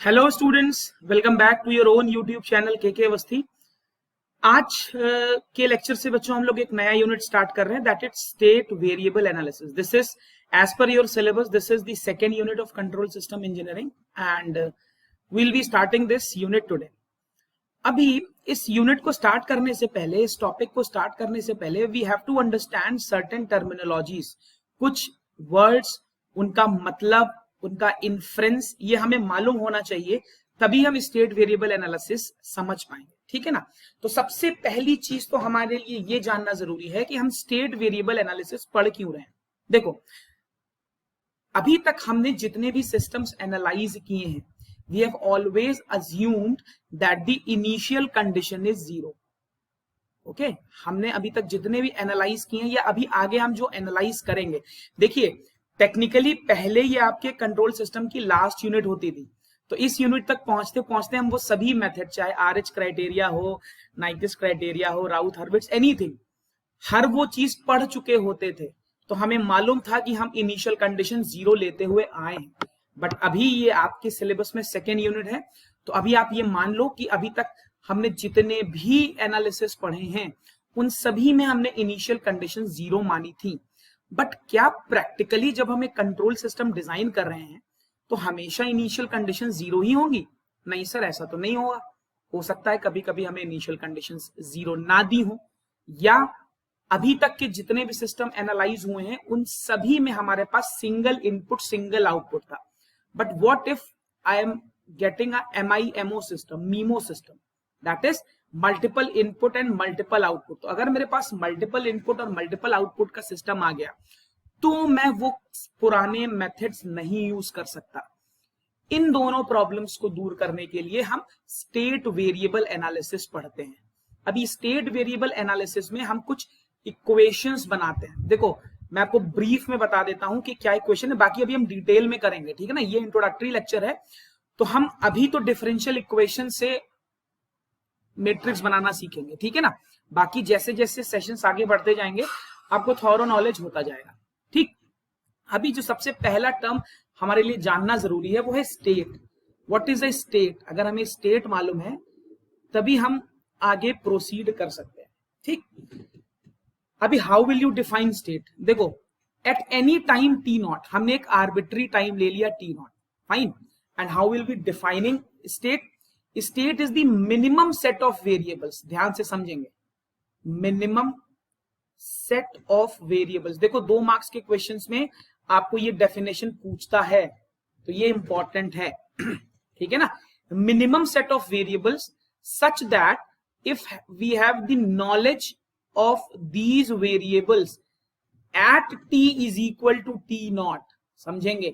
Hello students, welcome back to your own YouTube channel K Awasthi. आज के lecture से बच्चों हम लोग एक नया यूनिट स्टार्ट कर रहे हैं, that is state variable analysis. This is as per your syllabus, this is the second unit of control system engineering and we'll be starting this unit today. अभी इस यूनिट को स्टार्ट करने से पहले, इस टॉपिक को स्टार्ट करने से पहले we have to understand certain terminologies, कुछ वर्ड्स, उनका मतलब, उनका इन्फ्रेंस, ये हमें मालूम होना चाहिए, तभी हम स्टेट वेरिएबल एनालिसिस समझ पाएंगे। ठीक है ना। तो सबसे पहली चीज तो हमारे लिए ये जानना जरूरी है कि हम स्टेट वेरिएबल एनालिसिस पढ़ क्यों रहे हैं। देखो, अभी तक हमने जितने भी सिस्टम्स एनालाइज किए हैं, we have always assumed that the initial condition is zero. Okay हमने अभी तक जितने भी एनालाइज किए हैं या अभी आगे हम जो एनालाइज करेंगे, देखिए टेक्निकली पहले ये आपके कंट्रोल सिस्टम की लास्ट यूनिट होती थी। तो इस यूनिट तक पहुंचते पहुंचते हम वो सभी मेथड, चाहे RH क्राइटेरिया हो, नाइक्विस्ट क्राइटेरिया हो, राउथ हर्विट्ज, एनीथिंग, हर वो चीज पढ़ चुके होते थे। तो हमें मालूम था कि हम इनिशियल कंडीशन जीरो लेते हुए आए हैं। बट अभी ये आपके सिलेबस में सेकेंड यूनिट है, तो अभी आप ये मान लो कि अभी तक हमने जितने भी एनालिसिस पढ़े हैं उन सभी में हमने इनिशियल कंडीशन जीरो मानी थी। बट क्या प्रैक्टिकली जब हम एक कंट्रोल सिस्टम डिजाइन कर रहे हैं तो हमेशा इनिशियल कंडीशन जीरो ही होंगी? नहीं सर, ऐसा तो नहीं होगा। हो सकता है कभी कभी हमें इनिशियल कंडीशन जीरो ना दी हो, या अभी तक के जितने भी सिस्टम एनालाइज हुए हैं उन सभी में हमारे पास सिंगल इनपुट सिंगल आउटपुट था। But what if I am getting a MIMO system, MIMO system, that is multiple input and multiple output? तो अगर मेरे पास multiple input और multiple output का सिस्टम आ गया तो मैं वो पुराने मेथड्स नहीं यूज कर सकता। इन दोनों प्रॉब्लम्स को दूर करने के लिए हम स्टेट वेरिएबल एनालिसिस पढ़ते हैं। अभी स्टेट वेरिएबल एनालिसिस में हम कुछ इक्वेशंस बनाते हैं। देखो, मैं आपको ब्रीफ में बता देता हूं कि क्या इक्वेशन है, बाकी अभी हम डिटेल में करेंगे। ठीक है ना, ये इंट्रोडक्टरी लेक्चर है, तो हम अभी तो डिफरेंशियल इक्वेशन से मैट्रिक्स बनाना सीखेंगे। ठीक है ना, बाकी जैसे जैसे सेशंस आगे बढ़ते जाएंगे आपको थॉरो नॉलेज होता जाएगा। ठीक, अभी जो सबसे पहला टर्म हमारे लिए जानना जरूरी है वो है state. What is a state? अगर हमें स्टेट मालूम है तभी हम आगे प्रोसीड कर सकते हैं। ठीक, अभी how will you define state? देखो, at any time T naught, हमने एक आर्बिट्री टाइम ले लिया T naught, fine. And how will be defining state? State is the minimum set of variables. ध्यान से समझेंगे, मिनिमम सेट ऑफ वेरिएबल्स। देखो, 2 marks के क्वेश्चंस में आपको ये डेफिनेशन पूछता है, तो ये इंपॉर्टेंट है। ठीक है ना, minimum set of variables such that if we have the knowledge of these variables at t is equal to t naught, समझेंगे,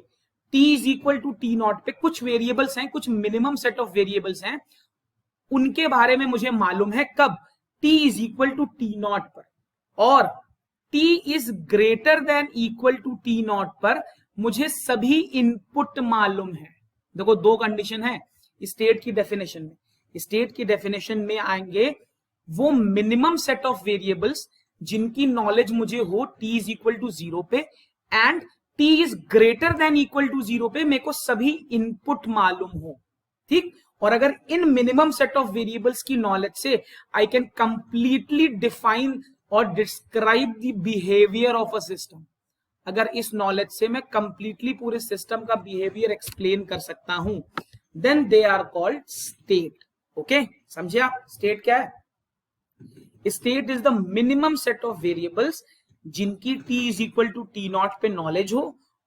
t is equal to t naught पे कुछ वेरिएबल्स हैं, कुछ मिनिमम सेट ऑफ वेरिएबल्स हैं, उनके बारे में मुझे मालूम है कब? t is equal to t naught पर, और t is greater than equal to t naught पर मुझे सभी इनपुट मालूम है। देखो, 2 कंडीशन है स्टेट की डेफिनेशन में। स्टेट की डेफिनेशन में आएंगे वो मिनिमम सेट ऑफ वेरिएबल्स जिनकी नॉलेज मुझे हो t इज इक्वल टू 0 पे, and t is greater than equal to 0 पे मेरे को सभी इनपुट मालूम हो। ठीक, और अगर इन मिनिमम सेट ऑफ वेरिएबल्स की नॉलेज से आई कैन कंप्लीटली डिफाइन और describe the behaviour of a system, अगर इस नॉलेज से मैं कंप्लीटली पूरे सिस्टम का बिहेवियर एक्सप्लेन कर सकता हूं, then they are called state. Okay, समझे आप स्टेट क्या है? State is the minimum set of variables जिनकी t is equal to T naught पे नॉलेज हो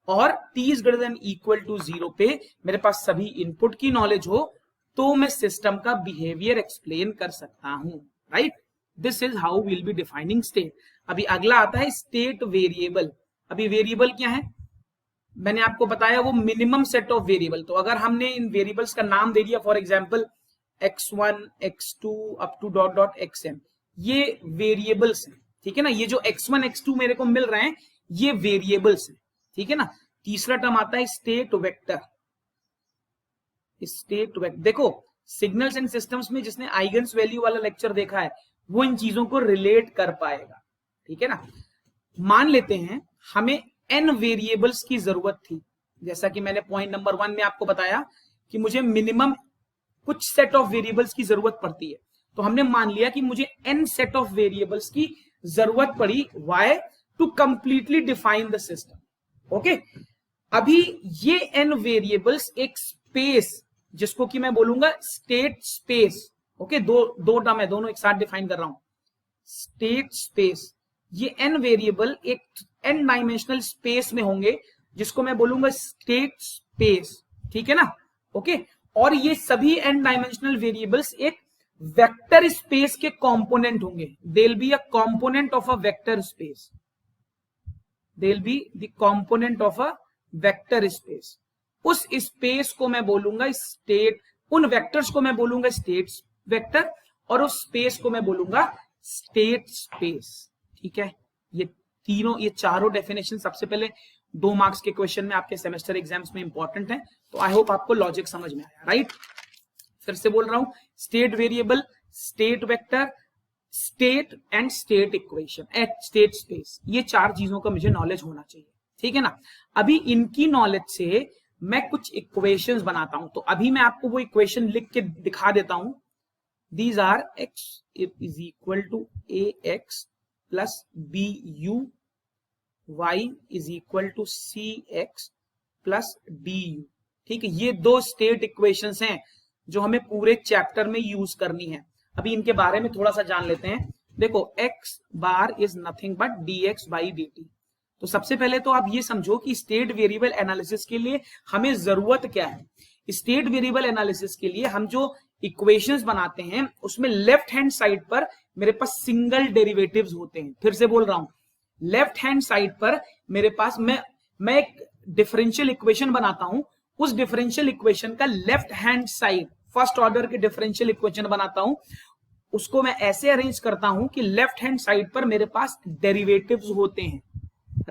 और t is greater than equal to 0 पे मेरे पास सभी इनपुट की नॉलेज हो, तो मैं सिस्टम का बिहेवियर एक्सप्लेन कर सकता हूं। Right, this is how will be defining state. अभी अगला आता है स्टेट वेरिएबल। अभी वेरिएबल क्या है? मैंने आपको बताया वो मिनिमम सेट ऑफ वेरिएबल। तो अगर हमने इन वेरिएबल्स का नाम दे दिया, for example x1 x2 up to dot dot xn, ये वेरिएबल्स हैं। ठीक है ना, ये जो x1 x2 मेरे को मिल रहे हैं ये वेरिएबल्स हैं। ठीक है ना, तीसरा टर्म आता है स्टेट वेक्टर। स्टेट वेक्टर, देखो सिग्नल्स एंड सिस्टम्स में जिसने आइगन्स वैल्यू वाला लेक्चर देखा है वो इन चीजों को रिलेट कर पाएगा। ठीक है ना, मान लेते हैं हमें n वेरिएबल्स की जरूरत थी, जैसा कि मैंने पॉइंट नंबर 1 में आपको बताया कि मुझे मिनिमम कुछ सेट ऑफ वेरिएबल्स की जरूरत पड़ती है, तो हमने मान लिया कि मुझे n सेट ऑफ वेरिएबल्स की जरूरत पड़ी, why to completely define the system. Okay, अभी ये n वेरिएबल्स एक स्पेस, जिसको कि मैं बोलूंगा स्टेट स्पेस, ओके, दो टर्म है, दोनों एक साथ डिफाइन कर रहा हूं, स्टेट स्पेस, ये n वेरिएबल एक n डायमेंशनल स्पेस में होंगे, जिसको मैं बोलूंगा स्टेट स्पेस, ठीक है ना। ओके, और ये सभी n डायमेंशनल वेरिएबल्स एक वेक्टर स्पेस के कंपोनेंट होंगे, they will be a component of a vector space, they will be the component of a vector space. उस स्पेस को मैं बोलूंगा स्टेट, उन वेक्टर्स को मैं बोलूंगा स्टेट वेक्टर, और उस स्पेस को मैं बोलूंगा स्टेट स्पेस, ठीक है। ये तीनों, ये चारों डेफिनेशन सबसे पहले 2 मार्क्स के क्वेश्चन में आपके सेमेस्टर एग्जाम्स में इंपॉर्टेंट है, तो आई होप आपको लॉजिक समझ में आया, राइट। फिर से बोल रहा हूं, state variable, state vector, state and state equation at state space, ये 4 चीजों का मुझे नॉलेज होना चाहिए, ठीक है ना। अभी इनकी नॉलेज से मैं कुछ इक्वेशंस बनाता हूं, तो अभी मैं आपको वो इक्वेशन लिख के दिखा देता हूं। These are x is equal to ax plus bu, y is equal to cx plus du, ठीक है। ये 2 स्टेट इक्वेशंस हैं जो हमें पूरे चैप्टर में यूज करनी है। अभी इनके बारे में थोड़ा सा जान लेते हैं। देखो, x bar is nothing but dx by dt। तो सबसे पहले तो आप ये समझो कि स्टेट वेरिएबल एनालिसिस के लिए हमें जरूरत क्या है। स्टेट वेरिएबल एनालिसिस के लिए हम जो इक्वेशंस बनाते हैं, उसमें लेफ्ट हैंड साइड पर मेरे पास सिंगल डेरिवेटिव्स होते हैं। फिर से बोल रहा हूं, लेफ्ट हैंड साइड पर मेरे पास मैं एक डिफरेंशियल इक्वेशन बनाता हूं, उस डिफरेंशियल इक्वेशन का left hand side, first order के डिफरेंशियल इक्वेशन बनाता हूं, उसको मैं ऐसे अरेंज करता हूं कि लेफ्ट हैंड साइड पर मेरे पास डेरिवेटिव्स होते हैं,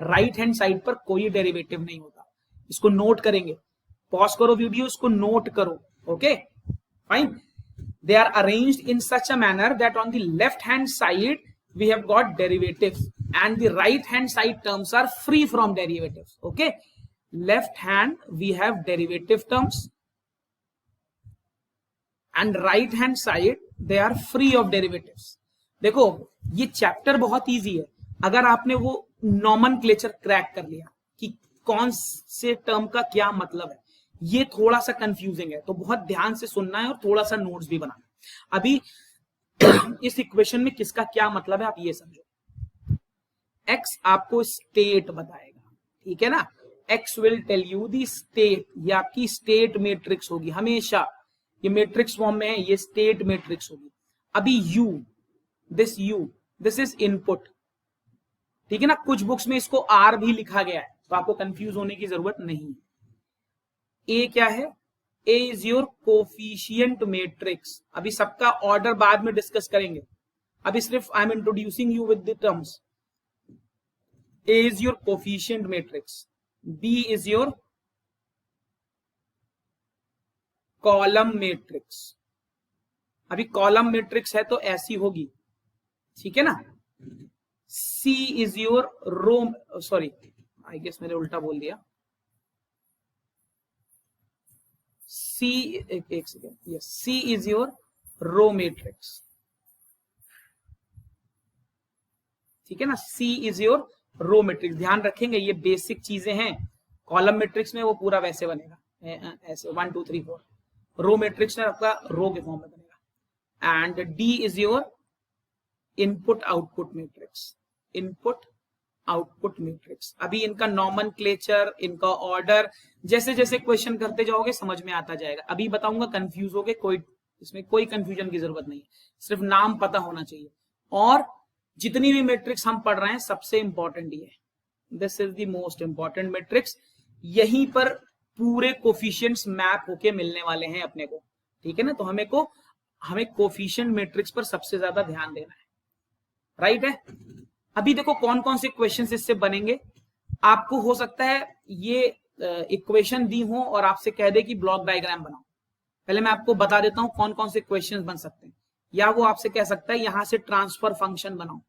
राइट हैंड साइड पर कोई डेरिवेटिव नहीं होता। इसको नोट करेंगे, पॉज करो वीडियो, इसको नोट करो, okay fine. They are arranged in such a manner that on the left hand side we have got derivatives and the right hand side terms are free from derivatives, okay। left hand we have derivative terms and right hand side they are free of derivatives। देखो, ये chapter बहुत easy है अगर आपने वो nomenclature crack कर लिया कि कौन से टर्म का क्या मतलब है। ये थोड़ा सा कंफ्यूजिंग है, तो बहुत ध्यान से सुनना है और थोड़ा सा नोट्स भी बनाना है। अभी इस इक्वेशन में किसका क्या मतलब है आप ये समझो। x आपको स्टेट बताएगा, ठीक है ना। x will tell you the state, ये आपकी स्टेट मैट्रिक्स होगी हमेशा, ये मैट्रिक्स फॉर्म में है, ये स्टेट मैट्रिक्स होगी। अभी u, दिस इज इनपुट, ठीक है ना। कुछ बुक्स में इसको r भी लिखा गया है, तो आपको कंफ्यूज होने की जरूरत नहीं है। ए क्या है, A is your coefficient matrix. अभी सबका ऑर्डर बाद में डिस्कस करेंगे, अभी सिर्फ I am introducing you with the terms. A is your coefficient matrix, B is your column matrix. अभी कॉलम मैट्रिक्स है तो ऐसी होगी, ठीक है ना। C is your row, sorry I guess मैंने उल्टा बोल दिया। C, एक second, yes, C is your row matrix, ठीक है ना। C is your row matrix, ध्यान रखेंगे ये बेसिक चीजें हैं। कॉलम मैट्रिक्स में वो पूरा वैसे बनेगा, ऐसे 1 2 3 4। रो मैट्रिक्स में आपका रो के फॉर्म में बनेगा। And D is your input output matrix, input output matrix. अभी इनका नॉमेनक्लेचर, इनका ऑर्डर, जैसे जैसे क्वेश्चन करते जाओगे समझ में आता जाएगा। अभी बताऊंगा, कंफ्यूज हो गए, कोई इसमें कोई कंफ्यूजन की जरूरत नहीं है, सिर्फ नाम पता होना चाहिए। और जितनी भी मैट्रिक्स हम पढ़ रहे हैं सबसे इंपॉर्टेंट ये, this is the most important matrix. यहीं पर पूरे कोफिशिएंट्स मैप होके मिलने वाले हैं अपने को, ठीक है ना। तो हमें कोफिशिएंट मैट्रिक्स पर सबसे ज्यादा ध्यान देना है, राइट है। अभी देखो कौन कौन से क्वेश्चन इससे बनेंगे। आपको हो सकता है ये इक्वेशन दी हो और आपसे कह दे कि ब्लॉक डायग्राम बनाओ। पहले मैं आपको बता देता हूं कौन कौन से क्वेश्चंस बन सकते हैं। या वो आपसे कह सकता है यहां से ट्रांसफर फंक्शन बनाओ,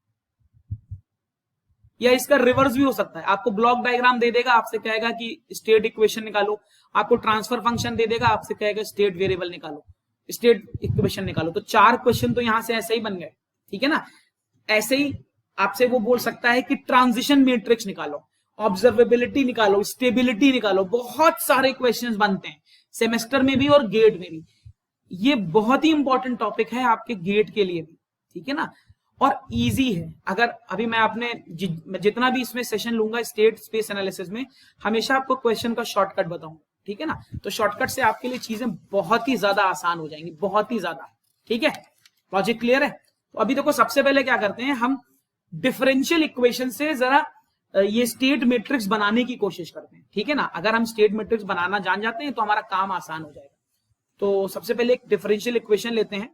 या इसका रिवर्स भी हो सकता है। आपको ब्लॉक डायग्राम दे देगा, आपसे कहेगा कि स्टेट इक्वेशन निकालो, आपको ट्रांसफर फंक्शन दे देगा, आपसे कहेगा स्टेट वेरिएबल निकालो, स्टेट इक्वेशन निकालो। तो 4 क्वेश्चन तो यहां से ऐसे ही बन गए, ठीक है ना। ऐसे ही आपसे वो बोल सकता है कि ट्रांजिशन मैट्रिक्स निकालो, ऑब्जर्वेबिलिटी निकालो, स्टेबिलिटी निकालो। बहुत सारे क्वेश्चंस बनते हैं सेमेस्टर में भी और गेट में भी। ये बहुत ही इंपॉर्टेंट टॉपिक है आपके गेट के लिए भी, ठीक है ना। और इजी है। अगर अभी मैं अपने जितना भी इसमें सेशन लूंगा स्टेट स्पेस एनालिसिस में, हमेशा आपको क्वेश्चन का शॉर्टकट बताऊंगा, ठीक है ना। तो शॉर्टकट से आपके लिए चीजें बहुत ही ज्यादा आसान हो जाएंगी, बहुत ही ज्यादा, ठीक है। लॉजिक क्लियर है। तो अभी देखो सबसे पहले क्या करते हैं, हम डिफरेंशियल इक्वेशन से जरा ये स्टेट मैट्रिक्स बनाने की कोशिश करते हैं, ठीक है ना। अगर हम स्टेट मैट्रिक्स बनाना जान जाते हैं तो हमारा काम आसान हो जाएगा। तो सबसे पहले एक डिफरेंशियल इक्वेशन लेते हैं,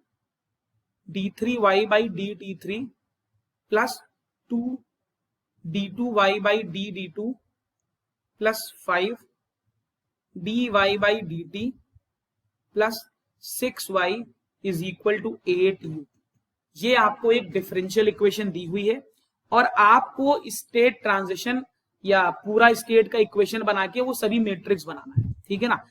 d3y by dt3 plus 2d2y by dd2 plus 5dy by dt plus 6y is equal to 8u। ये आपको एक डिफरेंशियल इक्वेशन दी हुई है और आपको स्टेट ट्रांजिशन या पूरा स्टेट का इक्वेशन बना के वो सभी मैट्रिक्स बनाना है, ठीक है ना।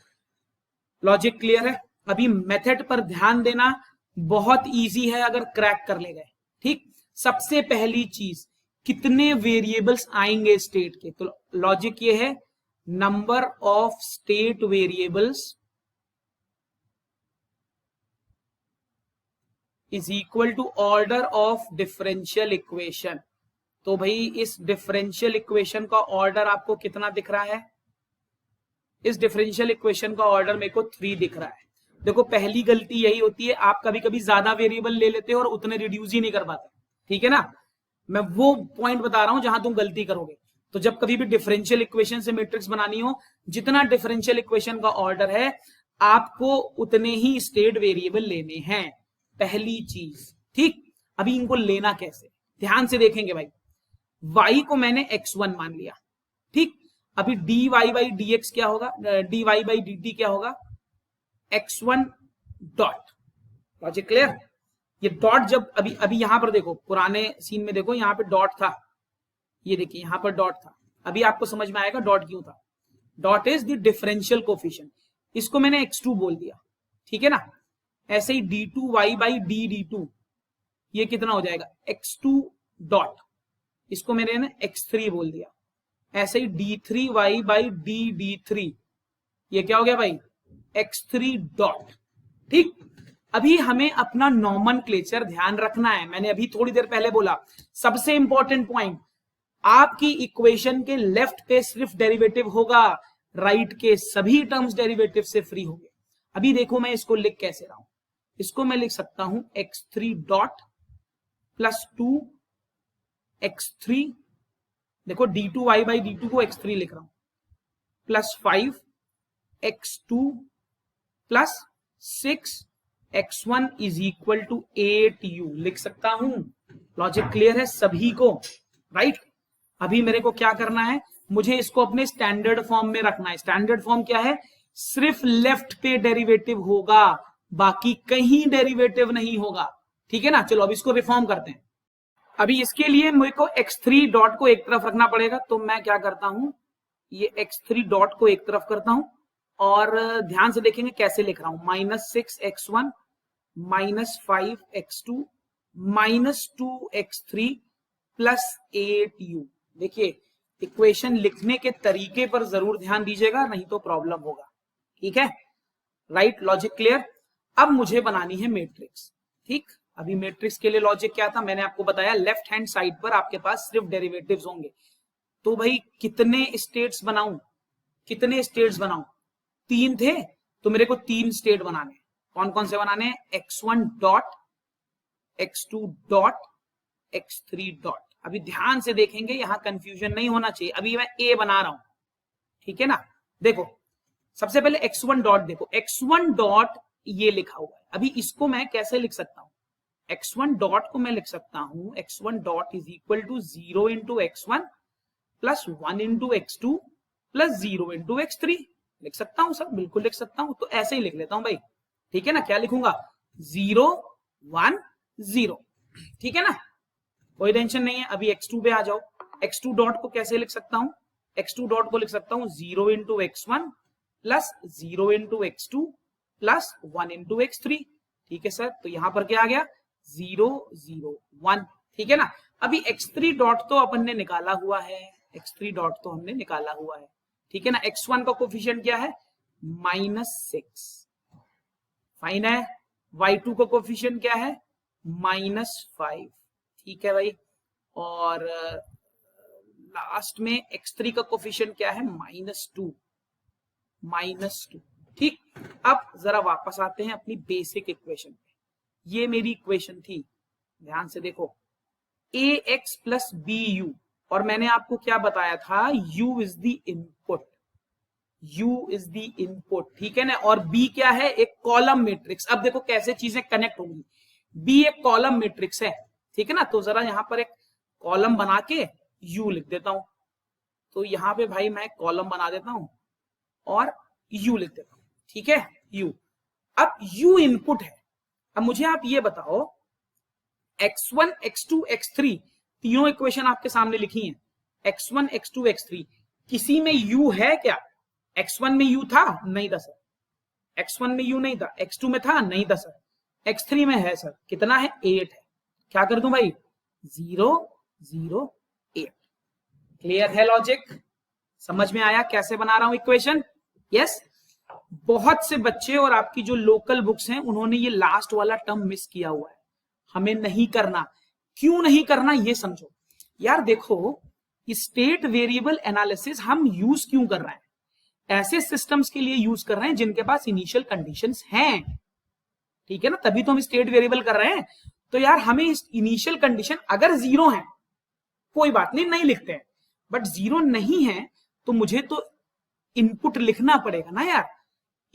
लॉजिक क्लियर है। अभी मेथड पर ध्यान देना, बहुत इजी है अगर क्रैक कर ले गए, ठीक। सबसे पहली चीज, कितने वेरिएबल्स आएंगे स्टेट के, तो लॉजिक ये है, number of state variables is equal to order of differential equation. तो भाई इस डिफरेंशियल इक्वेशन का ऑर्डर आपको कितना दिख रहा है, इस डिफरेंशियल इक्वेशन का ऑर्डर मेरे को 3 दिख रहा है। देखो पहली गलती यही होती है, आप कभी कभी ज्यादा वेरिएबल ले लेते हो और उतने रिड्यूस ही नहीं कर पाते, ठीक है ना। मैं वो पॉइंट बता रहा हूं जहां तुम गलती करोगे। तो जब कभी भी डिफरेंशियल इक्वेशन से मैट्रिक्स बनानी हो, जितना डिफरेंशियल इक्वेशन का ऑर्डर है आपको उतने ही स्टेट वेरिएबल लेने हैं, पहली चीज, ठीक। अभी इनको लेना कैसे, ध्यान से देखेंगे भाई। y को मैंने x1 मान लिया, ठीक। अभी dy बाई dx क्या होगा, dy बाई dt क्या होगा, x1 डॉट। Logic clear. ये डॉट जब अभी यहां पर देखो, पुराने सीन में देखो यहां पे डॉट था, ये देखिए यहां पर डॉट था। अभी आपको समझ में आएगा डॉट क्यों था। Dot is the differential coefficient, इसको मैंने x2 बोल दिया, ठीक है ना। ऐसे ही d2y बाई dd2 ये कितना हो जाएगा, x2 डॉट, इसको मैंने ना x3 बोल दिया। ऐसे ही d3y बाई dd3 ये क्या हो गया भाई, x3 डॉट, ठीक। अभी हमें अपना नॉमेनक्लेचर ध्यान रखना है। मैंने अभी थोड़ी देर पहले बोला, सबसे इंपॉर्टेंट पॉइंट, आपकी इक्वेशन के लेफ्ट पे सिर्फ डेरिवेटिव होगा, राइट के सभी टर्म्स डेरिवेटिव से फ्री होंगे। अभी देखो मैं इसको लिख कैसे रहा हूं, इसको मैं लिख सकता हूं x3 डॉट प्लस 2 x3, देखो d2y बाई d2 को x3 लिख रहा हूं, plus 5 x2 plus 6 x1 is equal to 8u लिख सकता हूं। लॉजिक क्लियर है सभी को, राइट। अभी मेरे को क्या करना है, मुझे इसको अपने स्टैंडर्ड फॉर्म में रखना है। स्टैंडर्ड फॉर्म क्या है, सिर्फ लेफ्ट पे डेरिवेटिव होगा, बाकी कहीं डेरिवेटिव नहीं होगा, ठीक है ना। चलो अब इसको रिफॉर्म करते हैं। अभी इसके लिए मेरे को x3 डॉट को एक तरफ रखना पड़ेगा, तो मैं क्या करता हूं, ये x3 डॉट को एक तरफ करता हूं और ध्यान से देखेंगे कैसे लिख रहा हूं, -6x1 -5x2 -2x3 plus 8u। देखिए इक्वेशन लिखने के तरीके पर जरूर ध्यान दीजिएगा, नहीं तो प्रॉब्लम होगा, ठीक है, राइट। Logic clear. अब मुझे बनानी है मैट्रिक्स, ठीक। अभी मैट्रिक्स के लिए लॉजिक क्या था, मैंने आपको बताया, लेफ्ट हैंड साइड पर आपके पास सिर्फ डेरिवेटिव्स होंगे। तो भाई कितने स्टेट्स बनाऊं, कितने स्टेट्स बनाऊं, 3 थे तो मेरे को 3 स्टेट बनाने। कौन कौन से बनाने, x1 dot, x2 dot, x3 dot. अभी ध्यान से देखेंगे, यहां कंफ्यूजन नहीं होना चाहिए। अभी मैं a बना रहा हूं, ठीक है ना। देखो सबसे पहले x1 डॉट, देखो x1 डॉट ये लिखा हुआ है। अभी इसको मैं कैसे लिख सकता हूं, x1 डॉट को मैं लिख सकता हूं, x1 dot is equal to 0 into x1 plus 1 into x2 plus 0 into x3 लिख सकता हूं सर, बिल्कुल लिख सकता हूं। तो ऐसे ही लिख लेता हूं भाई, ठीक है ना। क्या लिखूंगा, 0 1 0, ठीक है ना, कोई टेंशन नहीं है। अभी x2 पे आ जाओ, x2 डॉट को कैसे लिख सकता हूं, x2 डॉट को लिख सकता हूं 0 into x1 plus 0 into x2 plus 1 into x3। ठीक है सर, तो यहां पर क्या आ गया 0 0 1। ठीक है ना। अभी x3 डॉट तो अपन ने निकाला हुआ है, x3 डॉट तो हमने निकाला हुआ है। ठीक है ना। x1 का कोफिशिएंट क्या है -6, फाइन है। y2 का कोफिशिएंट क्या है -5। ठीक है भाई। और लास्ट में x3 का कोफिशिएंट क्या है -2। ठीक। अब जरा वापस आते हैं अपनी बेसिक इक्वेशन पे। ये मेरी इक्वेशन थी, ध्यान से देखो, ax प्लस bu, और मैंने आपको क्या बताया था, u is the input, u is the input. ठीक है ना। और b क्या है, एक कॉलम मैट्रिक्स। अब देखो कैसे चीजें कनेक्ट होंगी, b एक कॉलम मैट्रिक्स है। ठीक है ना। तो जरा यहां पर एक कॉलम बना के u लिख देता हूं। तो यहां पे भाई मैं कॉलम बना देता हूं और u लिख देता हूं। ठीक है, u। अब u इनपुट है। अब मुझे आप ये बताओ, x1 x2 x3 तीनों इक्वेशन आपके सामने लिखी हैं, x1 x2 x3, किसी में u है क्या? x1 में u था? नहीं था सर। x1 में u नहीं था। x2 में था? नहीं था सर। x3 में है सर। कितना है? 8 है। क्या कर दूं भाई? 0 0 8। क्लियर है लॉजिक? समझ में आया कैसे बना रहा हूं इक्वेशन? यस। बहुत से बच्चे और आपकी जो लोकल बुक्स हैं उन्होंने ये लास्ट वाला टर्म मिस किया हुआ है। हमें नहीं करना। क्यों नहीं करना ये समझो यार। देखो, स्टेट वेरिएबल एनालिसिस हम यूज क्यों कर रहे हैं? ऐसे सिस्टम्स के लिए यूज कर रहे हैं जिनके पास इनिशियल कंडीशंस हैं। ठीक है ना, तभी तो हम स्टेट वेरिएबल कर रहे हैं। तो यार हमें इनिशियल कंडीशन अगर 0 है कोई बात नहीं, नहीं लिखते हैं, बट 0 नहीं है तो मुझे तो इनपुट लिखना पड़ेगा ना यार।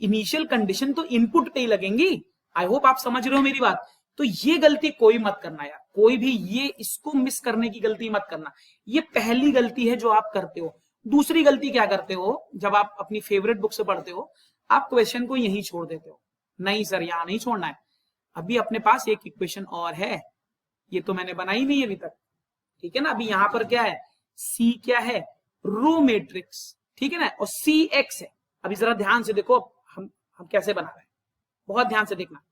इनिशियल कंडीशन तो इनपुट पे ही लगेंगी। आई होप आप समझ रहे हो मेरी बात। तो ये गलती कोई मत करना यार, कोई भी ये इसको मिस करने की गलती मत करना। ये पहली गलती है जो आप करते हो। दूसरी गलती क्या करते हो, जब आप अपनी फेवरेट बुक से पढ़ते हो, आप क्वेश्चन को यहीं छोड़ देते हो। नहीं सर, यहां नहीं छोड़ना है, अभी अपने पास एक इक्वेशन और है, ये तो मैंने बनाई नहीं अभी तक। ठीक है ना। अभी यहां पर क्या है, सी क्या है, रो मैट्रिक्स। ठीक है ना। और सी एक्स है। अभी जरा ध्यान से देखो हम कैसे बना रहे हैं, बहुत ध्यान से देखना।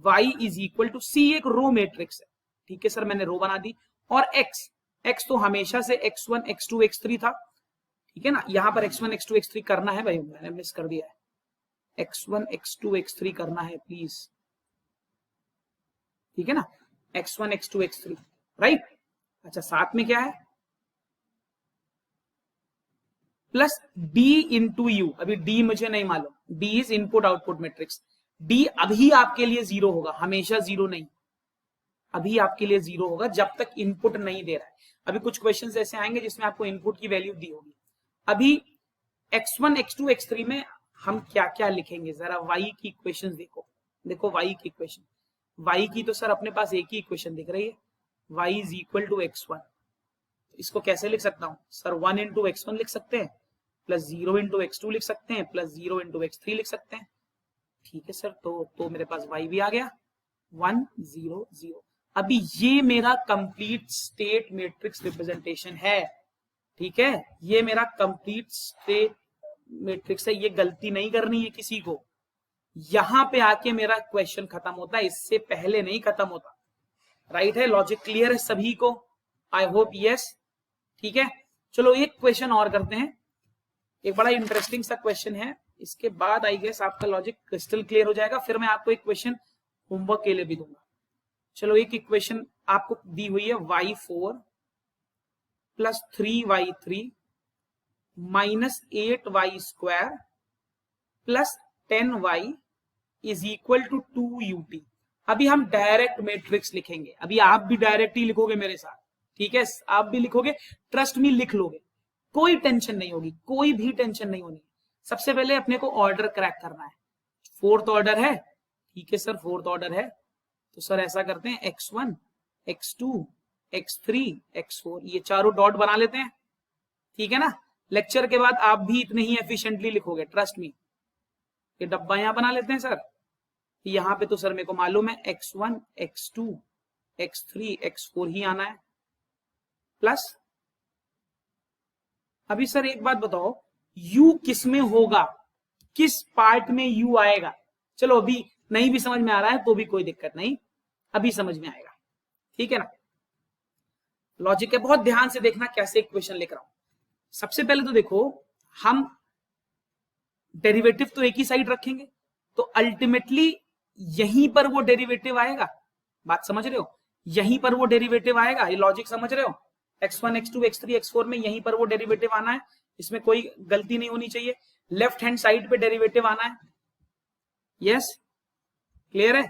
y इज इक्वल टू सी एक रो मैट्रिक्स है। ठीक है सर, मैंने रो बना दी। और x तो हमेशा से x1 x2 x3 था। ठीक है ना। यहां पर x1 x2 x3 करना है भाई, मैंने मिस कर दिया है। x1 x2 x3 करना है प्लीज। ठीक है ना, x1 x2 x3, राइट। अच्छा, साथ में क्या है, प्लस d इंटू यू। अभी d मुझे नहीं मालूम, d is input output matrix. d अभी आपके लिए 0 होगा, हमेशा 0 नहीं, अभी आपके लिए 0 होगा जब तक इनपुट नहीं दे रहा है। अभी कुछ क्वेश्चंस ऐसे आएंगे जिसमें आपको इनपुट की वैल्यू दी होगी। अभी x1 x2 x3 में हम क्या क्या लिखेंगे, जरा y की इक्वेशन देखो। देखो y की इक्वेशन, y की तो सर अपने पास एक ही इक्वेशन दिख रही है, y is equal to x1। इसको कैसे लिख सकता हूं सर, 1 इंटू x1 लिख सकते हैं, प्लस 0 इंटू x2 लिख सकते हैं, प्लस 0 इंटू x3 लिख सकते हैं। ठीक है सर, तो मेरे पास y भी आ गया 1 0 0। अभी ये मेरा कंप्लीट स्टेट मैट्रिक्स रिप्रेजेंटेशन है। ठीक है, ये मेरा कंप्लीट स्टेट मैट्रिक्स है, ये गलती नहीं करनी है किसी को। यहां पे आके मेरा क्वेश्चन खत्म होता है, इससे पहले नहीं खत्म होता। राइट है, लॉजिक क्लियर है सभी को? I hope yes. ठीक है, चलो एक क्वेश्चन और करते हैं, एक बड़ा इंटरेस्टिंग सा क्वेश्चन है। इसके बाद आई गेस आपका लॉजिक क्रिस्टल क्लियर हो जाएगा। फिर मैं आपको एक क्वेश्चन होमवर्क के लिए भी दूंगा। चलो, एक इक्वेशन आपको दी हुई है, y4 plus 3y3 minus 8y square plus 10y is equal to 2ut। अभी हम डायरेक्ट मैट्रिक्स लिखेंगे। अभी आप भी डायरेक्ट ही लिखोगे मेरे साथ, ठीक है, आप भी लिखोगे, ट्रस्ट मी लिख लोगे, कोई टेंशन नहीं होगी, कोई भी टेंशन नहीं होनी। सबसे पहले अपने को ऑर्डर क्रैक करना है। फोर्थ ऑर्डर है, ठीक है सर, फोर्थ ऑर्डर है, तो सर ऐसा करते हैं x1 x2 x3 x4, ये चारों डॉट बना लेते हैं। ठीक है ना। लेक्चर के बाद आप भी इतने ही एफिशिएंटली लिखोगे, ट्रस्ट मी। ये डब्बा यहां बना लेते हैं सर। यहां पे तो सर मेरे को मालूम है x1 x2 x3 x4 ही आना है, प्लस अभी सर एक बात बताओ, u किस में होगा, किस पार्ट में u आएगा? चलो अभी नहीं भी समझ में आ रहा है तो भी कोई दिक्कत नहीं, अभी समझ में आएगा, ठीक है ना। लॉजिक है, बहुत ध्यान से देखना कैसे इक्वेशन लिख रहा हूं। सबसे पहले तो देखो, हम डेरिवेटिव तो एक ही साइड रखेंगे, तो अल्टीमेटली यहीं पर वो डेरिवेटिव आएगा। बात समझ रहे हो? यहीं पर वो डेरिवेटिव आएगा, ये लॉजिक समझ रहे हो? x1 x2 x3 x4 में यहीं पर वो डेरिवेटिव आना है, इसमें कोई गलती नहीं होनी चाहिए। लेफ्ट हैंड साइड पे डेरिवेटिव आना है। यस, क्लियर है?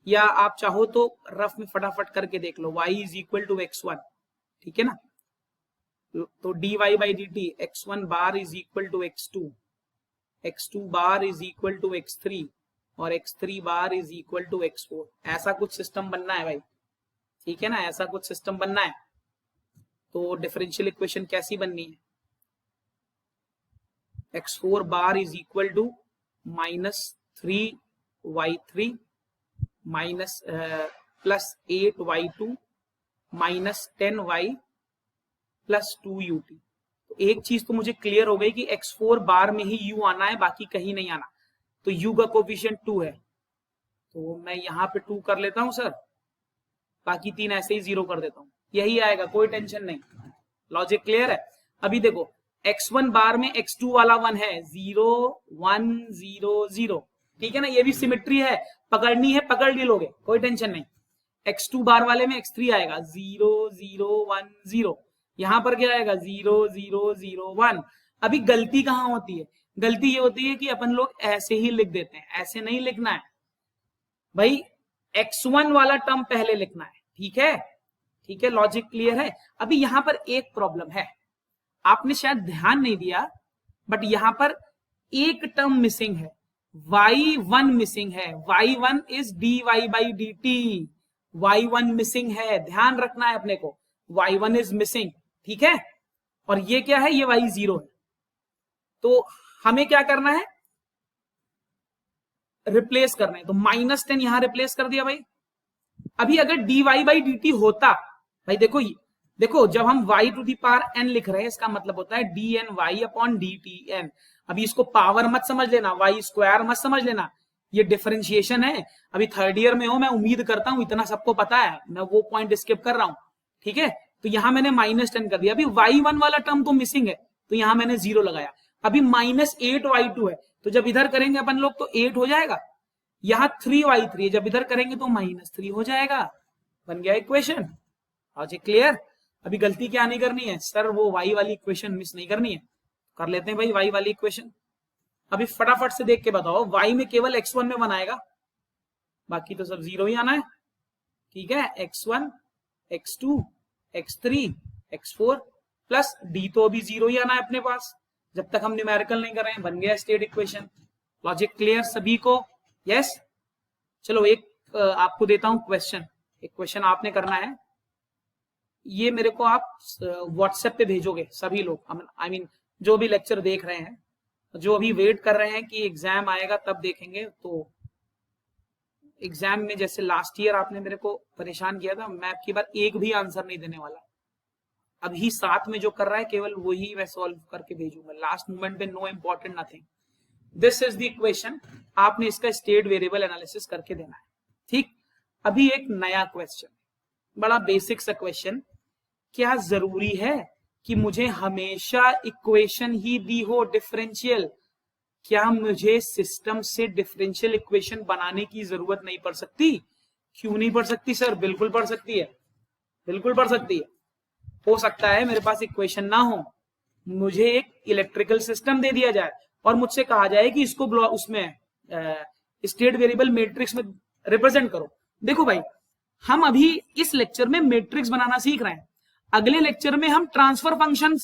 या आप चाहो तो रफ में फटाफट करके देख लो, y is equal to x1, ठीक है ना। तो dy by D T x1 bar is equal to x2, x2 bar is equal to x3 और x3 bar is equal to x4। ऐसा कुछ सिस्टम बनना है भाई, ठीक है ना, ऐसा कुछ सिस्टम बनना है। तो डिफरेंशियल इक्वेशन कैसी बननी है? x4 bar is equal to -3y3 minus plus 8y2 minus 10y plus 2ut। तो एक चीज तो मुझे क्लियर हो गई कि x4 बार में ही u आना है, बाकी कहीं नहीं आना। तो u का कोफिशिएंट 2 है, तो मैं यहां पे 2 कर लेता हूं सर, बाकी 3 ऐसे ही 0 कर देता हूं, यही आएगा, कोई टेंशन नहीं। लॉजिक क्लियर है? अभी देखो, x1 बार में x2 वाला 1 है, 0 1 0 0, ठीक है ना, ये भी सिमेट्री है, पकड़नी है पकड़ भी लोगे, कोई टेंशन नहीं। x2 बार वाले में x3 आएगा 0 0 1 0, यहां पर क्या आएगा 0 0 0 1। अभी गलती कहां होती है? गलती ये होती है कि अपन लोग ऐसे ही लिख देते हैं, ऐसे नहीं लिखना है भाई, x1 वाला टर्म पहले लिखना है, ठीक है? ठीक है, लॉजिक क्लियर है? अभी यहां पर एक प्रॉब्लम है, आपने शायद ध्यान नहीं दिया, बट यहां पर एक टर्म मिसिंग है, y1 मिसिंग है। y1 is dy by D T, y1 missing है, ध्यान रखना है अपने को, y1 इज मिसिंग, ठीक है। और ये क्या है? ये y0 है। तो हमें क्या करना है? रिप्लेस करना है, तो -10 यहां रिप्लेस कर दिया भाई। अभी अगर dy बाई डी टी होता भाई, देखो देखो, जब हम y to the power n लिख रहे हैं, इसका मतलब होता है dny अपॉन dtn। अभी इसको पावर मत समझ लेना, y स्क्वायर मत समझ लेना, ये डिफरेंशिएशन है। अभी थर्ड ईयर में हो, मैं उम्मीद करता हूं इतना सबको पता है, मैं वो पॉइंट स्किप कर रहा हूं, ठीक है। तो यहां मैंने -10 कर दिया। अभी y1 वाला टर्म तो मिसिंग है, तो यहां मैंने 0 लगाया। अभी -8y2 है, तो जब इधर करेंगे अपन लोग तो 8 हो जाएगा। यहां 3y3 है, जब इधर करेंगे तो -3 हो जाएगा। बन गया इक्वेशन। Logic clear? अभी गलती क्या नहीं करनी है सर, वो y वाली इक्वेशन मिस नहीं करनी है, कर लेते हैं भाई y वाली इक्वेशन। अभी फटाफट से देख के बताओ, y में केवल x1 में 1 आएगा, बाकी तो सब 0 ही आना है, ठीक है। x1 x2 x3 x4 plus d तो अभी 0 ही आना है अपने पास, जब तक हम न्यूमेरिकल नहीं कर रहे हैं। बन गया स्टेट इक्वेशन। लॉजिक क्लियर सभी को? यस। चलो एक आपको देता हूं क्वेश्चन, एक क्वेश्चन आपने करना है, ये मेरे को आप व्हाट्सएप पे भेजोगे सभी लोग, आई मीन जो भी लेक्चर देख रहे हैं, जो अभी वेट कर रहे हैं कि एग्जाम आएगा तब देखेंगे। तो एग्जाम में जैसे लास्ट ईयर आपने मेरे को परेशान किया था, मैं आपकी बार एक भी आंसर नहीं देने वाला। अभी साथ में जो कर रहा है केवल वही मैं सॉल्व करके भेजूंगा, लास्ट मोमेंट पे no important nothing. This is the equation, आपने इसका स्टेट वेरिएबल एनालिसिस करके देना है, ठीक। अभी एक नया क्वेश्चन, बड़ा बेसिक सा क्वेश्चन। क्या जरूरी है कि मुझे हमेशा इक्वेशन ही दी हो डिफरेंशियल? क्या मुझे सिस्टम से डिफरेंशियल इक्वेशन बनाने की जरूरत नहीं पड़ सकती? क्यों नहीं पड़ सकती सर? बिल्कुल पड़ सकती है, बिल्कुल पड़ सकती है। हो सकता है मेरे पास इक्वेशन ना हो, मुझे एक इलेक्ट्रिकल सिस्टम दे दिया जाए और मुझसे कहा जाए कि इसको उसमें स्टेट वेरिएबल मैट्रिक्स में रिप्रेजेंट करो। देखो भाई, हम अभी इस लेक्चर में मैट्रिक्स बनाना सीख रहे हैं, अगले लेक्चर में हम ट्रांसफर फंक्शन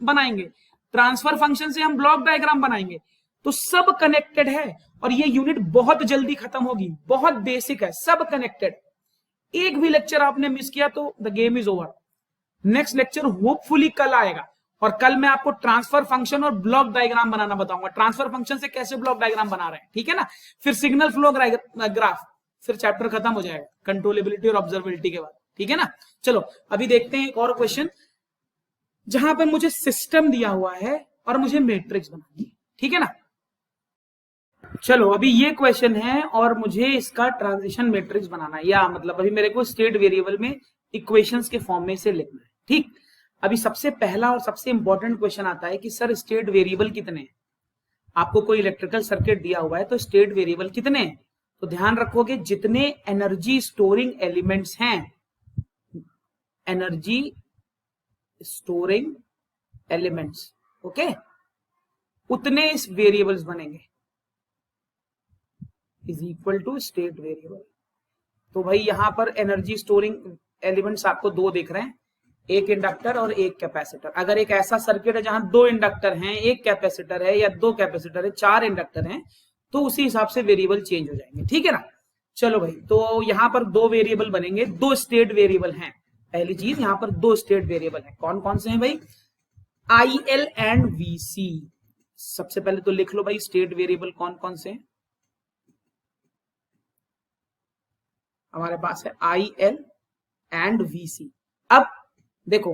बनाएंगे, ट्रांसफर फंक्शन से हम ब्लॉक डायग्राम बनाएंगे। तो सब कनेक्टेड है और ये यूनिट बहुत जल्दी खत्म होगी, बहुत बेसिक है, सब कनेक्टेड। एक भी लेक्चर आपने मिस किया तो the game is over. Next lecture hopefully कल आएगा और कल मैं आपको ट्रांसफर फंक्शन और ब्लॉक डायग्राम बनाना बताऊंगा, ट्रांसफर फंक्शन से कैसे ब्लॉक डायग्राम बना रहे हैं, ठीक है ना। फिर सिग्नल फ्लो ग्राफ, फिर चैप्टर खत्म हो जाएगा कंट्रोलेबिलिटी और ऑब्जर्वेबिलिटी के बाद, ठीक है ना। चलो अभी देखते हैं एक और क्वेश्चन। जहां पर मुझे सिस्टम दिया हुआ है और मुझे मैट्रिक्स बनानी है, ठीक है ना। चलो अभी ये क्वेश्चन है और मुझे इसका ट्रांजिशन मैट्रिक्स बनाना है, या मतलब अभी मेरे को स्टेट वेरिएबल में इक्वेशंस के फॉर्म में से लिखना है, ठीक। अभी सबसे पहला और सबसे इंपॉर्टेंट क्वेश्चन आता है कि सर स्टेट वेरिएबल कितने हैं। आपको कोई इलेक्ट्रिकल सर्किट दिया हुआ है तो स्टेट वेरिएबल कितने हैं, तो ध्यान रखोगे जितने एनर्जी स्टोरिंग एलिमेंट्स हैं, एनर्जी स्टोरिंग एलिमेंट्स, ओके, उतने इस वेरिएबल्स बनेंगे, is equal to state variable. तो भाई यहां पर एनर्जी स्टोरिंग एलिमेंट्स आपको दो दिख रहे हैं, एक इंडक्टर और एक कैपेसिटर। अगर एक ऐसा सर्किट है जहां दो इंडक्टर हैं, एक कैपेसिटर है, या दो कैपेसिटर है, चार इंडक्टर हैं, तो उसी हिसाब से वेरिएबल चेंज हो जाएंगे, ठीक है ना। चलो भाई, तो यहां पर दो वेरिएबल बनेंगे, दो स्टेट वेरिएबल हैं। पहली चीज, यहां पर दो स्टेट वेरिएबल हैं, कौन कौन से हैं भाई, IL एंड VC। सबसे पहले तो लिख लो भाई स्टेट वेरिएबल कौन कौन से हैं। हमारे पास है IL एंड VC। अब देखो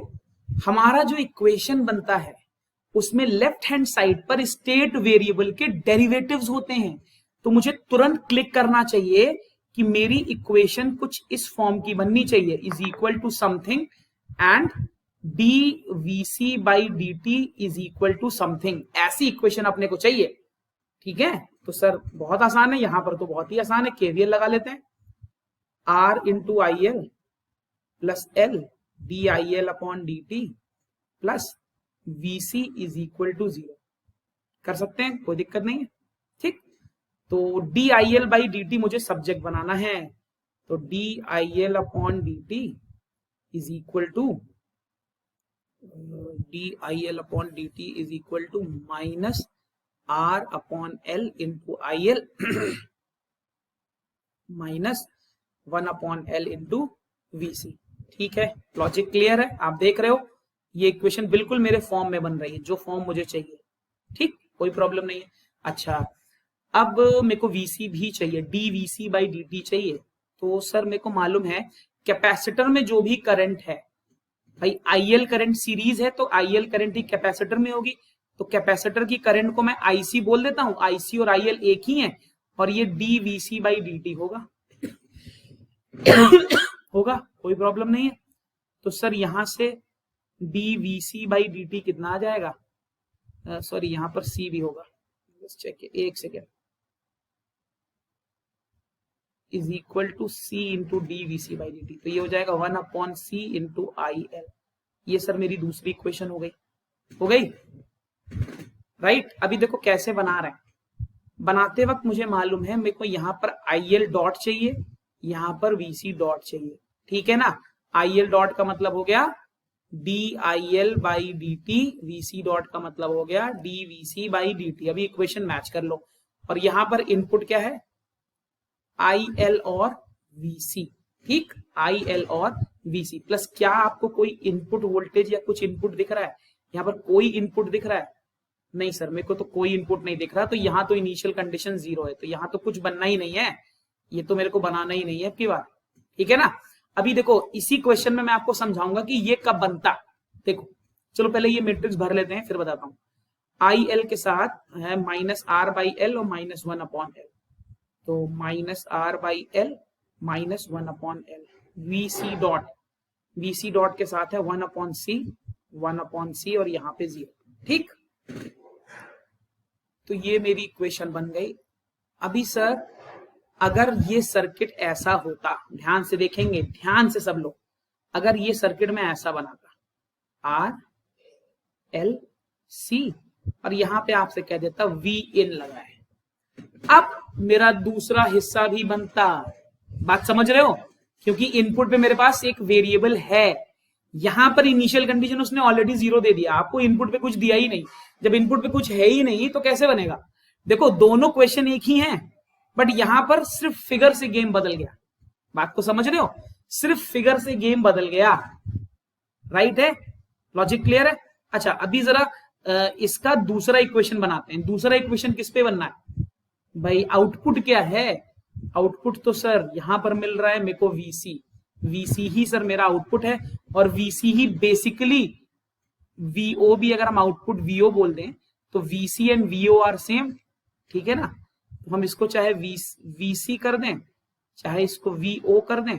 हमारा जो इक्वेशन बनता है उसमें लेफ्ट हैंड साइड पर स्टेट वेरिएबल के डेरिवेटिव्स होते हैं, तो मुझे तुरंत क्लिक करना चाहिए कि मेरी इक्वेशन कुछ इस फॉर्म की बननी चाहिए, is equal to something and dVC by dt is equal to something, ऐसी इक्वेशन अपने को चाहिए, ठीक है। तो सर बहुत आसान है, यहां पर तो बहुत ही आसान है, KVL लगा लेते हैं, R into IL plus L DIL upon DT plus VC is equal to 0, कर सकते हैं, कोई दिक्कत नहीं है, ठीक। तो DIL बाई DT मुझे सब्जेक्ट बनाना है, तो DIL upon DT is equal to DIL upon DT is equal to minus R upon L into IL minus 1 upon L into VC, ठीक है। लॉजिक क्लियर है, आप देख रहे हो ये इक्वेशन बिल्कुल मेरे फॉर्म में बन रही है, जो फॉर्म मुझे चाहिए, ठीक, कोई प्रॉब्लम नहीं है। अच्छा, अब मेरे को VC भी चाहिए, dVC बाई dt चाहिए, तो सर मेरे को मालूम है कैपेसिटर में जो भी करंट है, भाई IL करंट सीरीज है तो IL करंट ही कैपेसिटर में होगी, तो कैपेसिटर की करंट को मैं IC बोल देता हूं, IC और IL एक ही है, और ये dVC बाई dt होगा होगा, कोई प्रॉब्लम नहीं है। तो सर यहां से dVC बाई dt कितना आ जाएगा, सॉरी यहां पर C भी होगा, बस चेक, एक second, is equal to C into dVC by dt, तो ये हो जाएगा 1 अपॉन C इंटू IL। ये सर मेरी दूसरी इक्वेशन हो गई राइट। अभी देखो कैसे बना रहे हैं, बनाते वक्त मुझे मालूम है मेरे को यहां पर IL डॉट चाहिए, यहां पर VC डॉट चाहिए, ठीक है ना। IL डॉट का मतलब हो गया DIL by DT, VC dot का मतलब हो गया dVC बाई DT। अभी इक्वेशन मैच कर लो, और यहां पर इनपुट क्या है, IL और VC, ठीक, IL और VC प्लस क्या आपको कोई इनपुट वोल्टेज या कुछ इनपुट दिख रहा है, यहां पर कोई इनपुट दिख रहा है, नहीं सर मेरे को तो कोई इनपुट नहीं दिख रहा, तो यहां तो इनिशियल कंडीशन 0 है, तो यहां तो कुछ बनना ही नहीं है, ये तो मेरे को बनाना ही नहीं है आपकी बात, ठीक है ना। अभी देखो इसी क्वेश्चन में मैं आपको समझाऊंगा कि ये कब बनता, देखो चलो पहले ये मैट्रिक्स भर लेते हैं फिर बताता हूं। IL के साथ है माइनस R बाई L और माइनस 1 अपॉन L, तो minus R by L minus 1 upon L, VC dot के साथ है 1 अपॉन C और यहाँ पे 0, ठीक। तो ये मेरी इक्वेशन बन गई। अभी सर अगर ये सर्किट ऐसा होता, ध्यान से देखेंगे, ध्यान से सब लोग, अगर ये सर्किट में ऐसा बनाता R L C और यहां पे आपसे कह देता V in लगा है, अब मेरा दूसरा हिस्सा भी बनता, बात समझ रहे हो, क्योंकि इनपुट पे मेरे पास एक वेरिएबल है, यहां पर इनिशियल कंडीशन उसने ऑलरेडी 0 दे दिया, आपको इनपुट पे कुछ दिया ही नहीं, जब इनपुट पे कुछ है ही नहीं तो कैसे बनेगा। देखो दोनों क्वेश्चन एक ही हैं, बट यहां पर सिर्फ फिगर से गेम बदल गया, बात को समझ रहे हो, सिर्फ फिगर से गेम बदल गया, राइट है, लॉजिक क्लियर है। अच्छा अभी जरा इसका दूसरा इक्वेशन बनाते हैं। दूसरा इक्वेशन किस पे बनना है भाई, आउटपुट क्या है, आउटपुट तो सर यहां पर मिल रहा है मेरे को VC ही सर मेरा आउटपुट है, और VC ही बेसिकली वीओ भी अगर हम आउटपुट वीओ बोल दें तो VC and VO are same, ठीक है ना। तो हम इसको चाहे वीसी कर दें चाहे इसको वीओ कर दें,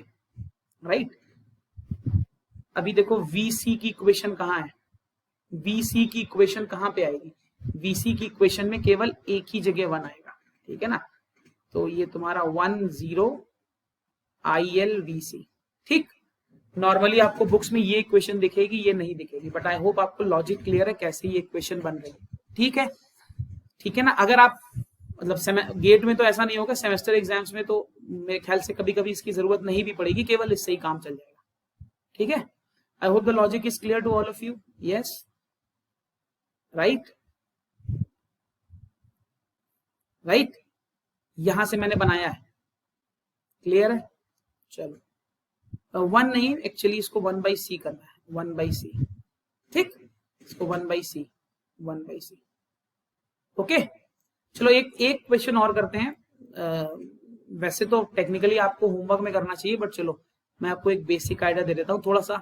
राइट। अभी देखो वीसी की इक्वेशन कहाँ है, वीसी की इक्वेशन कहाँ पे आएगी, वीसी की इक्वेशन में केवल एक ही जगह 1 आएगा, ठीक है ना। तो ये तुम्हारा 10 IL VC, ठीक। नॉर्मली आपको बुक्स में ये इक्वेशन दिखेगी, ये नहीं दिखेगी, बट आई होप आपको लॉजिक क्लियर है कैसे ये इक्वेशन बन रही है, ठीक है, ठीक है ना। अगर आप मतलब गेट में तो ऐसा नहीं होगा, सेमेस्टर एग्जाम्स में तो मेरे ख्याल से कभी कभी इसकी जरूरत नहीं भी पड़ेगी, केवल इससे ही काम चल जाएगा, ठीक है। I hope the logic is clear to all of you, yes, right, right. यहां से मैंने बनाया है, क्लियर है। चलो 1 नहीं, एक्चुअली इसको 1/c करना है, 1/c, ठीक, इसको 1/c, 1/c, ओके। चलो एक क्वेश्चन और करते हैं। वैसे तो टेक्निकली आपको होमवर्क में करना चाहिए, बट चलो मैं आपको एक बेसिक आइडिया दे देता हूँ, थोड़ा सा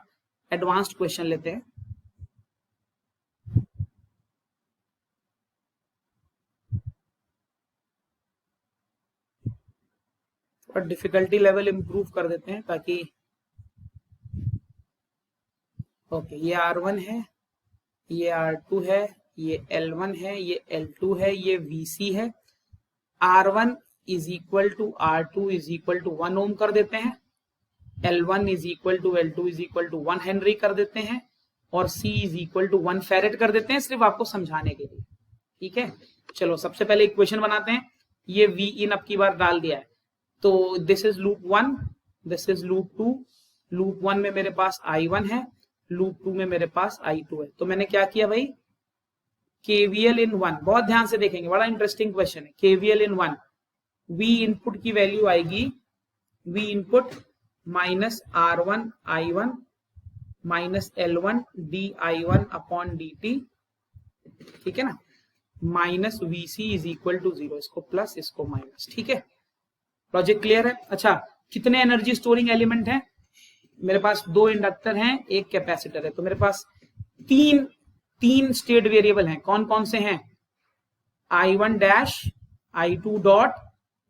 एडवांस्ड क्वेश्चन लेते हैं। और डिफिकल्टी लेवल इंप्रूव कर देते हैं ताकि, ओके, ये R1 है, ये R2 है, ये L1 है, ये L2 है, ये VC है। R1 is equal to R2 is equal to 1 ohm कर देते हैं, L1 is equal to L2 is equal to 1 henry कर देते हैं, और C is equal to 1 farad कर देते हैं, सिर्फ आपको समझाने के लिए, ठीक है। चलो सबसे पहले इक्वेशन बनाते हैं। ये V इन अब की बार डाल दिया है, तो this is loop 1, this is loop 2, loop 1 में मेरे पास I1 है, लूप 2 में मेरे पास I2 है। तो मैंने क्या किया भाई, KVL इन 1, बहुत ध्यान से देखेंगे, बड़ा इंटरेस्टिंग क्वेश्चन है। KVL इन 1, V इनपुट की वैल्यू आएगी, V input minus R1 I1 minus L1 dI1 upon dt, ठीक है ना, minus VC is equal to 0, इसको प्लस इसको माइनस, ठीक है। लॉजिक क्लियर है। अच्छा, कितने एनर्जी स्टोरिंग एलिमेंट हैं मेरे पास, 2 इंडक्टर हैं, 1 कैपेसिटर है, तो मेरे पास तीन स्टेट वेरिएबल हैं। कौन कौन से हैं, I1 dash, I2 dot,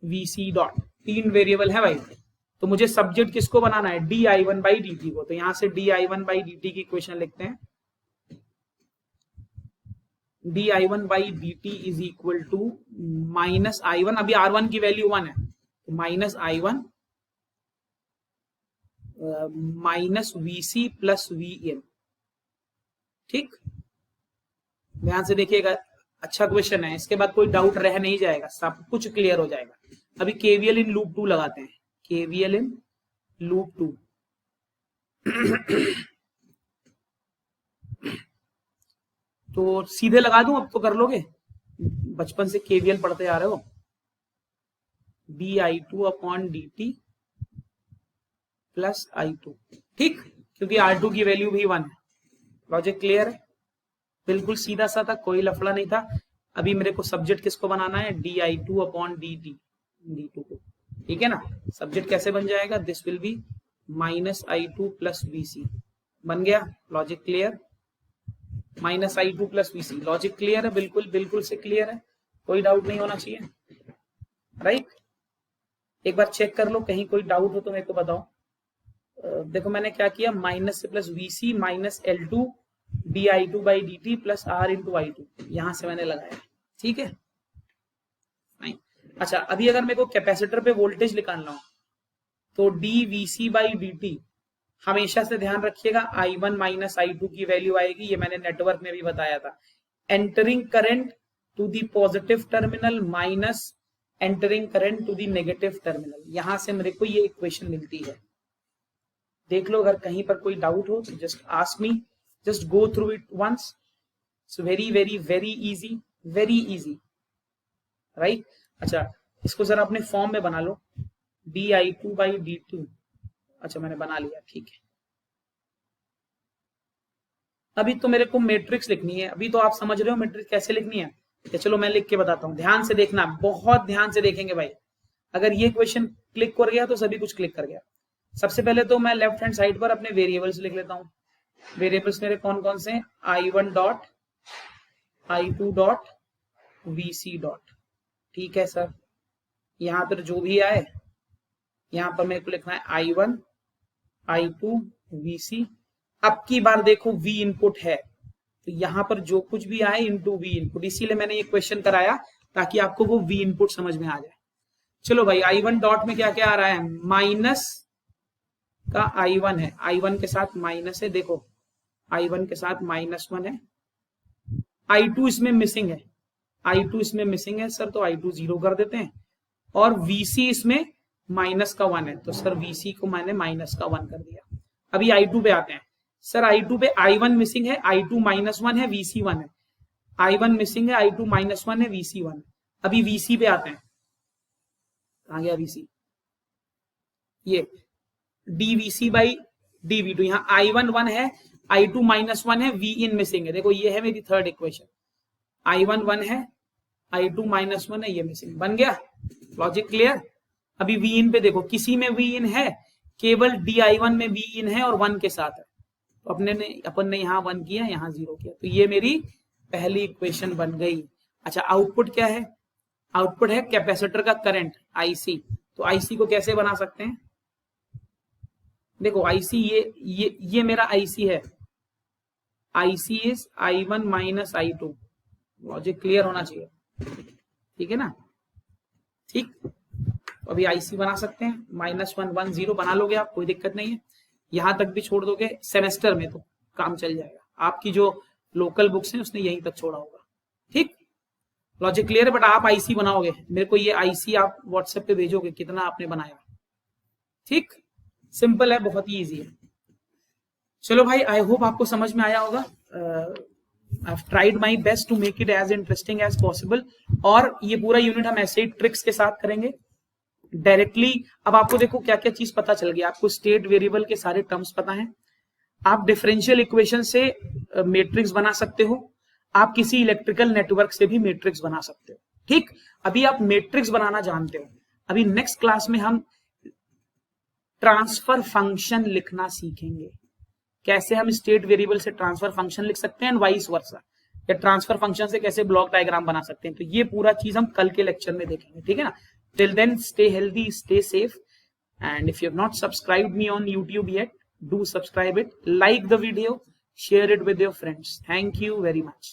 VC dot, 3 variable है भाई। तो मुझे सब्जेक्ट किसको बनाना है, dI1/dt को, तो यहां से dI1/dt की इक्वेशन लिखते हैं, dI1/dt is equal to minus I1, अभी R1 की वैल्यू 1 है, तो minus I1 minus VC plus VN, ठीक। ध्यान से देखिएगा, अच्छा क्वेश्चन है, इसके बाद कोई डाउट रह नहीं जाएगा, सब कुछ क्लियर हो जाएगा। अभी KVL इन लूप 2 लगाते हैं, KVL इन लूप 2। तो सीधे लगा दूं, अब तो कर लोगे, बचपन से KVL पढ़ते आ रहे हो, dI2 upon dt plus I2, ठीक, क्योंकि R2 की वैल्यू भी 1 है। लॉजिक क्लियर है, बिल्कुल सीधा सा था, कोई लफड़ा नहीं था। अभी मेरे को सब्जेक्ट किसको बनाना है, dI2 अपॉन dt, d2 को, ठीक है ना। सब्जेक्ट कैसे बन जाएगा, this will be minus I2 plus VC, बन गया। Logic clear, minus I2 plus VC, logic clear है, बिल्कुल बिल्कुल से क्लियर है, कोई डाउट नहीं होना चाहिए, राइट। एक बार चेक कर लो, कहीं कोई डाउट हो तो मेरे को बताओ। देखो मैंने क्या किया, माइनस से plus VC minus L2 dI2/dt plus R into I2, यहां से मैंने लगाया, ठीक है। अच्छा, अभी अगर मेरे को कैपेसिटर पे वोल्टेज निकालना हो तो dVC/dt, हमेशा से ध्यान रखिएगा I1 माइनस I2 की वैल्यू आएगी, ये मैंने नेटवर्क में भी बताया था। Entering current to the positive terminal minus entering current to the negative terminal, यहां से मेरे को ये इक्वेशन मिलती है। देख लो, अगर कहीं पर कोई डाउट हो तो just ask me, just go through it once, it's very very very easy, very easy, right. अच्छा, इसको जरा अपने फॉर्म में बना लो, dI2/dt, अच्छा मैंने बना लिया, ठीक है। अभी तो मेरे को मैट्रिक्स लिखनी है, अभी तो आप समझ रहे हो मैट्रिक्स कैसे लिखनी है, तो चलो मैं लिख के बताता हूँ, ध्यान से देखना, बहुत ध्यान से देखेंगे भाई। अगर ये क्वेश्चन क्लिक कर गया तो सभी कुछ क्लिक कर गया। सबसे पहले तो मैं लेफ्ट हैंड साइड पर अपने वेरिएबल्स लिख लेता हूँ, वेरिएबल्स मेरे कौन कौन से हैं, I1 dot I2 dot VC dot. ठीक है सर, यहां पर जो भी आए यहां पर मेरे को लिखना है I1 I2 VC। अब की बार देखो V इनपुट है तो यहां पर जो कुछ भी आए इनटू V इनपुट, इसीलिए मैंने ये क्वेश्चन कराया ताकि आपको वो V इनपुट समझ में आ जाए। चलो भाई I1 डॉट में क्या क्या आ रहा है, माइनस का I1 है, I1 के साथ माइनस है, देखो I1 के साथ -1 है, I2 इसमें मिसिंग है, I2 इसमें मिसिंग है सर, तो I2 0 कर देते हैं, और VC इसमें -1 है, तो सर VC को मैंने -1 कर दिया। अभी I2 पे आते हैं सर, I2 पे I1 मिसिंग है, I2 -1 है, VC 1 है, I1 मिसिंग है, I2 -1 है, VC 1 है। अभी VC पे आते हैं, कहां गया VC, ये dVC बाई dV2, यहाँ I1 1 है, I2 -1 है, V इन मिसिंग है, देखो ये है मेरी थर्ड इक्वेशन, I1 1 है, I2 -1 है, ये मिसिंग, बन गया, लॉजिक क्लियर। अभी V इन पे देखो, किसी में V इन है, केवल DI1 में V इन है और 1 के साथ है, तो अपन ने यहाँ 1 किया, यहाँ 0 किया, तो ये मेरी पहली इक्वेशन बन गई। अच्छा, आउटपुट क्या है, आउटपुट है कैपेसिटर का करंट IC, तो IC को कैसे बना सकते हैं, देखो IC ये मेरा IC है, IC is I1 minus I2, logic clear होना चाहिए, ठीक है ना। ठीक, अभी IC बना सकते हैं, -1 1 0 बना लोगे आप, कोई दिक्कत नहीं है, यहां तक भी छोड़ दोगे सेमेस्टर में तो काम चल जाएगा, आपकी जो लोकल बुक्स हैं उसने यहीं तक छोड़ा होगा। ठीक, लॉजिक क्लियर है, बट आप IC बनाओगे, मेरे को ये IC आप व्हाट्सएप पे भेजोगे कितना आपने बनाया। ठीक, सिंपल है, बहुत ही ईजी है। चलो भाई, आई होप आपको समझ में आया होगा। I have tried my best to make it as interesting as possible, और ये पूरा यूनिट हम ऐसे ही ट्रिक्स के साथ करेंगे डायरेक्टली। अब आपको देखो क्या क्या चीज पता चल गई, आपको स्टेट वेरिएबल के सारे टर्म्स पता हैं, आप डिफरेंशियल इक्वेशन से मैट्रिक्स बना सकते हो, आप किसी इलेक्ट्रिकल नेटवर्क से भी मैट्रिक्स बना सकते हो। ठीक, अभी आप मैट्रिक्स बनाना जानते हो, अभी नेक्स्ट क्लास में हम ट्रांसफर फंक्शन लिखना सीखेंगे, कैसे हम स्टेट वेरिएबल से ट्रांसफर फंक्शन लिख सकते हैं एंड वाइस वर्सा, या ट्रांसफर फंक्शन से कैसे ब्लॉक डायग्राम बना सकते हैं, तो ये पूरा चीज हम कल के लेक्चर में देखेंगे। ठीक है ना, till then stay healthy, stay safe, and if you have not subscribed me on YouTube yet, do subscribe it, like the video, share it with your friends. Thank you very much.